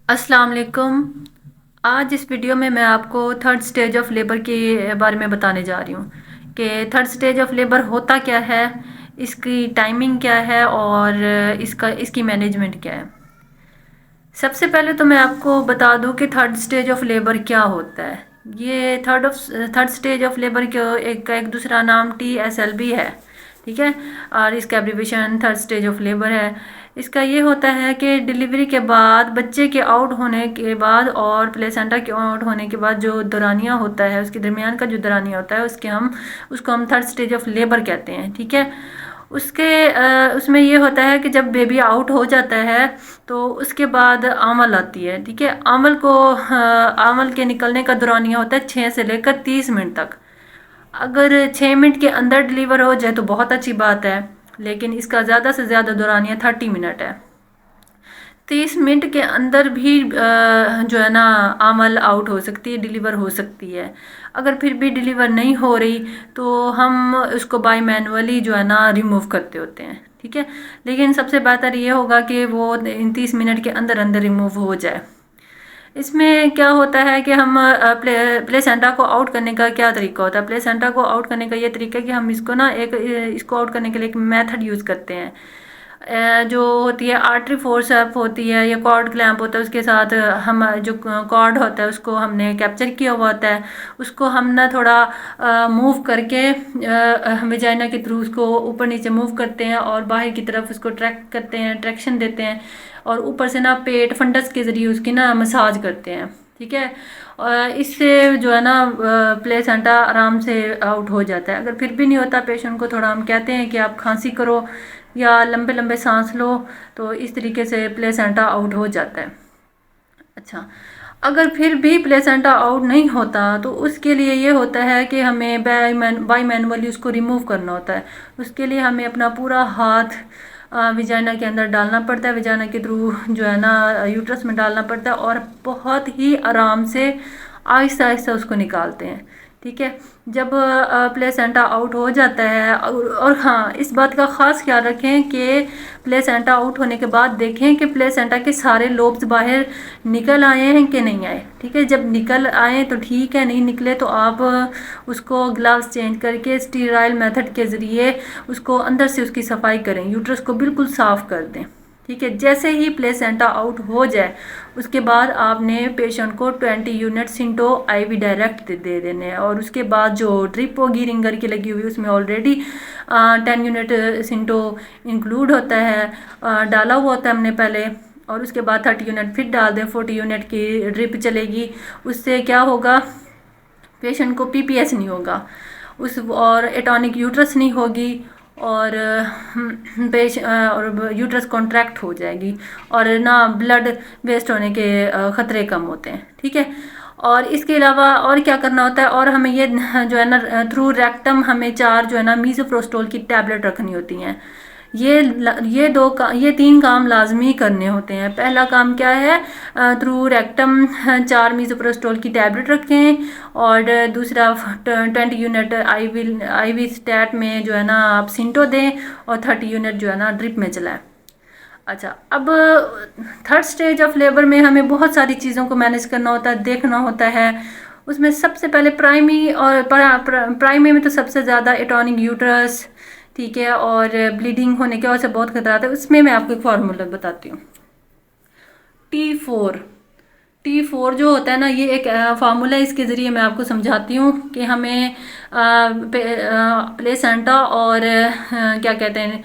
अस्सलाम वालेकुम। आज इस वीडियो में मैं आपको थर्ड स्टेज ऑफ लेबर के बारे में बताने जा रही हूँ कि थर्ड स्टेज ऑफ लेबर होता क्या है, इसकी टाइमिंग क्या है और इसकी मैनेजमेंट क्या है। सबसे पहले तो मैं आपको बता दूं कि थर्ड स्टेज ऑफ लेबर क्या होता है। ये थर्ड स्टेज ऑफ लेबर का एक दूसरा नाम TSLB है, ठीक है। और इसका abbreviation third stage of labour है। इसका ये होता है कि डिलीवरी के बाद, बच्चे के आउट होने के बाद और प्लेसेंटा के आउट होने के बाद जो दौरानिया होता है, उसके दरमियान का जो दौरानिया होता है उसको हम थर्ड स्टेज ऑफ लेबर कहते हैं, ठीक है। उसमें ये होता है कि जब बेबी आउट हो जाता है तो उसके बाद आमल आती है, ठीक है। आमल के निकलने का दौरानिया होता है 6 से लेकर 30 मिनट तक। अगर 6 मिनट के अंदर डिलीवर हो जाए तो बहुत अच्छी बात है, लेकिन इसका ज़्यादा से ज़्यादा दौरानिया 30 मिनट है। 30 मिनट के अंदर भी जो है ना आमल आउट हो सकती है, डिलीवर हो सकती है। अगर फिर भी डिलीवर नहीं हो रही तो हम उसको बाय मैनुअली जो है ना रिमूव करते होते हैं, ठीक है। लेकिन सबसे बेहतर ये होगा कि वो इन 30 मिनट के अंदर अंदर रिमूव हो जाए। इसमें क्या होता है कि हम प्लेसेंटा को आउट करने का क्या तरीका होता है। प्लेसेंटा को आउट करने का ये तरीका है कि हम इसको आउट करने के लिए एक मेथड यूज़ करते हैं। जो होती है आर्टरी फोर्सेप होती है या कॉर्ड क्लैंप होता है, उसके साथ हम जो कॉर्ड होता है उसको हमने कैप्चर किया हुआ होता है, उसको हम ना थोड़ा मूव करके वेजाइना के थ्रू उसको ऊपर नीचे मूव करते हैं और बाहर की तरफ उसको ट्रैक करते हैं, ट्रैक्शन देते हैं, और ऊपर से ना पेट फंडस के ज़रिए उसकी ना मसाज करते हैं, ठीक है। और इससे जो है ना प्लेसेंटा आराम से आउट हो जाता है। अगर फिर भी नहीं होता, पेशेंट को थोड़ा हम कहते हैं कि आप खांसी करो या लंबे लंबे सांस लो, तो इस तरीके से प्लेसेंटा आउट हो जाता है। अच्छा, अगर फिर भी प्लेसेंटा आउट नहीं होता तो उसके लिए ये होता है कि हमें बाय मैनुअली उसको रिमूव करना होता है। उसके लिए हमें अपना पूरा हाथ विजाइना के अंदर डालना पड़ता है, विजाइना के थ्रू जो है ना यूट्रस में डालना पड़ता है, और बहुत ही आराम से आहिस्ता आहिस्ता उसको निकालते हैं, ठीक है। जब प्लेसेंटा आउट हो जाता है, और हाँ, इस बात का ख़ास ख्याल रखें कि प्लेसेंटा आउट होने के बाद देखें कि प्लेसेंटा के सारे लोब्स बाहर निकल आए हैं कि नहीं आए, ठीक है। जब निकल आए तो ठीक है, नहीं निकले तो आप उसको ग्लव्स चेंज करके स्टीराइल मेथड के ज़रिए उसको अंदर से उसकी सफाई करें, यूट्रस को बिल्कुल साफ़ कर दें, ठीक है। जैसे ही प्लेसेंटा आउट हो जाए उसके बाद आपने पेशेंट को 20 यूनिट सिंटो IV डायरेक्ट दे देने हैं, और उसके बाद जो ड्रिप होगी रिंगर की लगी हुई उसमें ऑलरेडी 10 यूनिट सिंटो इंक्लूड होता है, डाला हुआ होता है हमने पहले, और उसके बाद 30 यूनिट फिर डाल दें। 40 यूनिट की ड्रिप चलेगी। उससे क्या होगा, पेशेंट को PPS नहीं होगा और एटॉनिक यूट्रस नहीं होगी, और और यूट्रस कॉन्ट्रैक्ट हो जाएगी, और ना ब्लड वेस्ट होने के ख़तरे कम होते हैं, ठीक है। और इसके अलावा और क्या करना होता है, और हमें ये जो है ना थ्रू रेक्टम हमें 4 जो है ना मीज़ोप्रोस्टोल की टैबलेट रखनी होती हैं। ये 3 काम लाजमी करने होते हैं। पहला काम क्या है, थ्रू रेक्टम 4 मीज़ोप्रोस्टोल की टैबलेट रखें, और दूसरा 20 यूनिट IV स्टैट में जो है ना आप सिंटो दें, और 30 यूनिट जो है ना ड्रिप में चलाएं। अच्छा, अब थर्ड स्टेज ऑफ लेबर में हमें बहुत सारी चीज़ों को मैनेज करना होता है, देखना होता है। उसमें सबसे पहले प्राइमरी में तो सबसे ज़्यादा एटॉनिक यूट्रस, ठीक है, और ब्लीडिंग होने के वजह से बहुत खतरा आता है। उसमें मैं आपको एक फार्मूला बताती हूँ। T4 जो होता है ना, ये एक फार्मूला है। इसके ज़रिए मैं आपको समझाती हूँ कि हमें प्लेसेंटा और क्या कहते हैं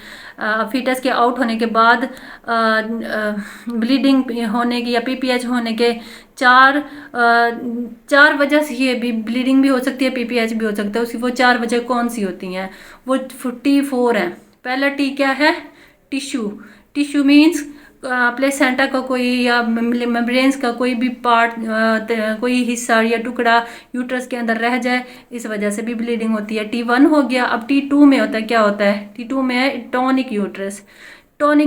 फीटस के आउट होने के बाद ब्लीडिंग होने की या PPH होने के चार वजह से, ये भी ब्लीडिंग भी हो सकती है, PPH भी हो सकता है। उसकी वो 4 वजह कौन सी होती हैं, वो T4 है। पहला T क्या है, टिश्यू मीन्स प्लेसेंटा का कोई या मेम्ब्रेन्स का कोई भी पार्ट, कोई हिस्सा या टुकड़ा यूट्रस के अंदर रह जाए, इस वजह से भी ब्लीडिंग होती है। T1 हो गया। अब T2 में होता है, क्या होता है, T2 में है टॉनिक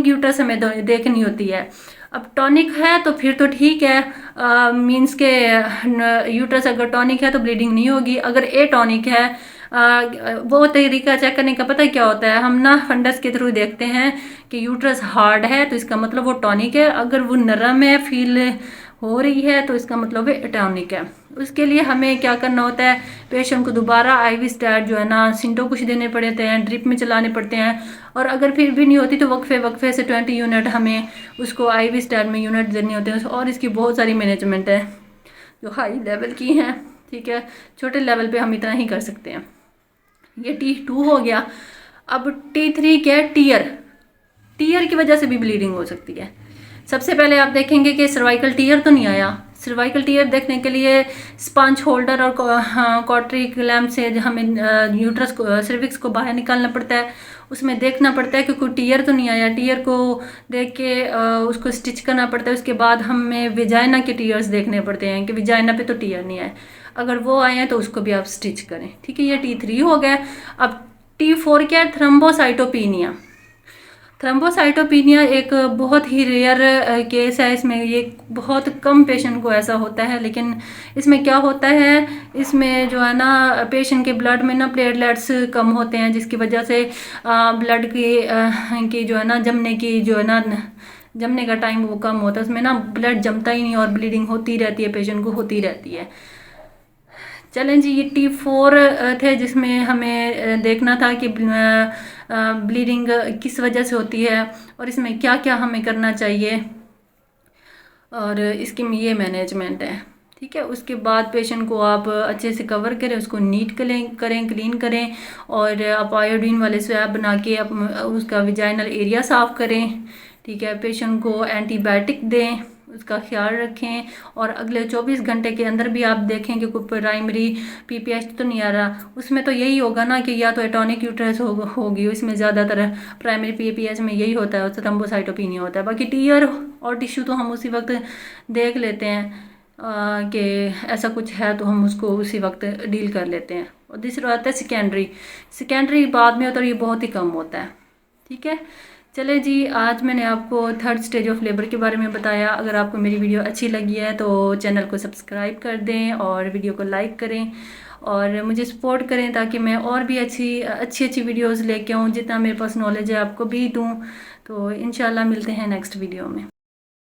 यूट्रस हमें देखनी होती है। अब टॉनिक है तो फिर तो ठीक है, मीन्स के यूट्रस अगर टॉनिक है तो ब्लीडिंग नहीं होगी। अगर ए टॉनिक है, वो तरीका चेक करने का पता क्या होता है, हम ना फंडस के थ्रू देखते हैं कि यूट्रस हार्ड है तो इसका मतलब वो टॉनिक है। अगर वो नरम है, फील हो रही है तो इसका मतलब है एटॉनिक है। उसके लिए हमें क्या करना होता है, पेशेंट को दोबारा आईवी स्टैट जो है ना सिंटो कुछ देने पड़ते हैं, ड्रिप में चलाने पड़ते हैं, और अगर फिर भी नहीं होती तो वक्फे वक्फे से 20 यूनिट हमें उसको आईवी स्टैट में यूनिट देने होते हैं। और इसकी बहुत सारी मैनेजमेंट है जो हाई लेवल की हैं, ठीक है। छोटे लेवल पे हम इतना ही कर सकते हैं। ये T2 हो गया। अब T3 क्या है, टीयर की वजह से भी ब्लीडिंग हो सकती है। सबसे पहले आप देखेंगे कि सर्वाइकल टीयर तो नहीं आया। सर्वाइकल टीयर देखने के लिए स्पंज होल्डर और कॉटरी क्लैम्प से हमें यूट्रस को सर्विक्स को बाहर निकालना पड़ता है। उसमें देखना पड़ता है कि कोई टीयर तो नहीं आया। टीयर को देख के उसको स्टिच करना पड़ता है। उसके बाद हमें विजाइना के टीयर्स देखने पड़ते हैं कि विजाइना पे तो टीयर नहीं आए, अगर वो आए हैं तो उसको भी आप स्टिच करें, ठीक है। ये T3 हो गया। अब T4 क्या है, थ्रम्बोसाइटोपिनिया। थ्रम्बोसाइटोपिनिया एक बहुत ही रेयर केस है। इसमें ये बहुत कम पेशेंट को ऐसा होता है, लेकिन इसमें क्या होता है, इसमें जो है ना पेशेंट के ब्लड में ना प्लेटलेट्स कम होते हैं, जिसकी वजह से ब्लड की जो है ना जमने का टाइम वो कम होता है। उसमें ना ब्लड जमता ही नहीं और ब्लीडिंग होती रहती है, पेशेंट को होती रहती है। चलें जी, ये T4 थे जिसमें हमें देखना था कि ब्लीडिंग किस वजह से होती है और इसमें क्या क्या हमें करना चाहिए, और इसकी ये मैनेजमेंट है, ठीक है। उसके बाद पेशेंट को आप अच्छे से कवर करें, उसको नीट करें क्लीन करें, और आप आयोडीन वाले स्वैब बना के आप उसका विजाइनल एरिया साफ़ करें, ठीक है। पेशेंट को एंटीबायोटिक दें, उसका ख्याल रखें, और अगले 24 घंटे के अंदर भी आप देखें कि कोई प्राइमरी PPH तो नहीं आ रहा। उसमें तो यही होगा ना कि या तो एटॉनिक यूट्रस होगी, इसमें ज़्यादातर प्राइमरी PPH में यही होता है, थ्रम्बोसाइटोपिनिया होता है। बाकी टीयर और टिश्यू तो हम उसी वक्त देख लेते हैं कि ऐसा कुछ है तो हम उसको उसी वक्त डील कर लेते हैं। और दूसरा आता है सेकेंडरी बाद में होता है, ये बहुत ही कम होता है, ठीक है। चले जी, आज मैंने आपको थर्ड स्टेज ऑफ लेबर के बारे में बताया। अगर आपको मेरी वीडियो अच्छी लगी है तो चैनल को सब्सक्राइब कर दें और वीडियो को लाइक करें और मुझे सपोर्ट करें, ताकि मैं और भी अच्छी वीडियोस लेके आऊँ। जितना मेरे पास नॉलेज है आपको भी दूँ। तो इंशाल्लाह मिलते हैं नेक्स्ट वीडियो में।